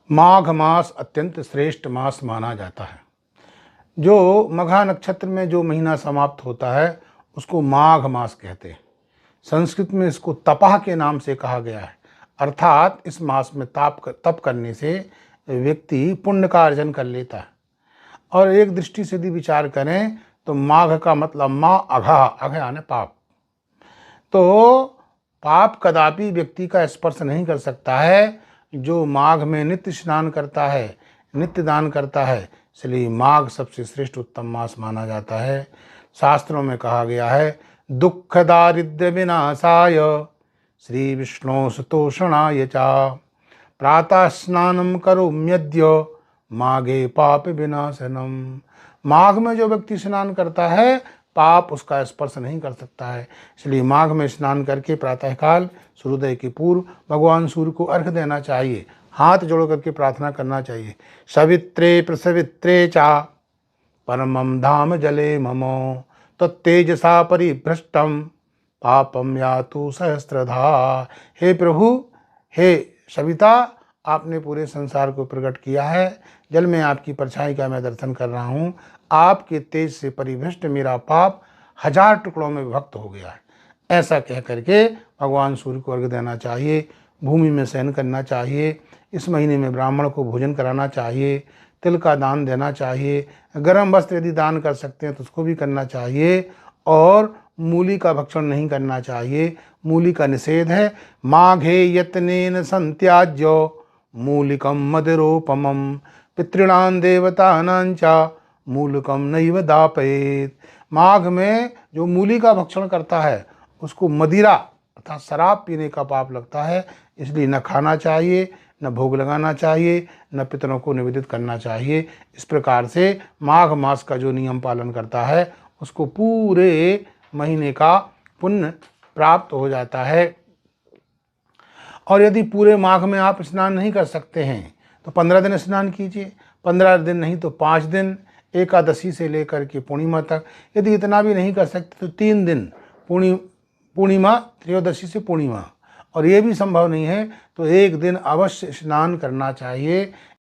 माघ मास अत्यंत श्रेष्ठ मास माना जाता है। जो मघा नक्षत्र में जो महीना समाप्त होता है उसको माघ मास कहते हैं। संस्कृत में इसको तपाह के नाम से कहा गया है, अर्थात इस मास में तप करने से व्यक्ति पुण्य का अर्जन कर लेता है। और एक दृष्टि से यदि विचार करें तो माघ का मतलब माँ अघा, अघ यानी पाप। तो पाप कदापि व्यक्ति का स्पर्श नहीं कर सकता है जो माघ में नित्य स्नान करता है, नित्य दान करता है। इसलिए माघ सबसे श्रेष्ठ उत्तम मास माना जाता है। शास्त्रों में कहा गया है, दुख दारिद्र्य विनाशाय श्री विष्णु सुतोषणाय चा प्रातः स्नानम करोम्यद्य माघे पाप विनाशनम। माघ में जो व्यक्ति स्नान करता है पाप उसका स्पर्श नहीं कर सकता है। इसलिए माघ में स्नान करके प्रातःकाल सूर्योदय के पूर्व भगवान सूर्य को अर्घ्य देना चाहिए, हाथ जोड़ करके प्रार्थना करना चाहिए। सवित्रे प्रसवित्रे चा परमं धाम जले ममो तत्तेजसा परिभ्रष्टम पापम यातु सहस्त्रधा। हे प्रभु, हे सविता, आपने पूरे संसार को प्रकट किया है, जल में आपकी परछाई का मैं दर्शन कर रहा हूँ। आपके तेज से परिभ्रष्ट मेरा पाप 1000 टुकड़ों में विभक्त हो गया है। ऐसा कह करके भगवान सूर्य को अर्घ्य देना चाहिए, भूमि में शयन करना चाहिए। इस महीने में ब्राह्मण को भोजन कराना चाहिए, तिल का दान देना चाहिए, गर्म वस्त्र यदि दान कर सकते हैं तो उसको भी करना चाहिए, और मूली का भक्षण नहीं करना चाहिए। मूली का निषेध है। माघे यत्नेन संत्याज्यो मूलिकम मदिरोपमम पितॄणां देवतानां च मूलकम नैव दापयेत। माघ में जो मूली का भक्षण करता है उसको मदिरा अर्थात शराब पीने का पाप लगता है। इसलिए न खाना चाहिए, न भोग लगाना चाहिए, न पितरों को निवेदित करना चाहिए। इस प्रकार से माघ मास का जो नियम पालन करता है उसको पूरे महीने का पुण्य प्राप्त हो जाता है। और यदि पूरे माघ में आप स्नान नहीं कर सकते हैं तो 15 दिन स्नान कीजिए, 15 दिन नहीं तो 5 दिन, एकादशी से लेकर के पूर्णिमा तक। यदि इतना भी नहीं कर सकते तो 3 दिन, पूर्णिमा, त्रयोदशी से पूर्णिमा। और ये भी संभव नहीं है तो 1 दिन अवश्य स्नान करना चाहिए।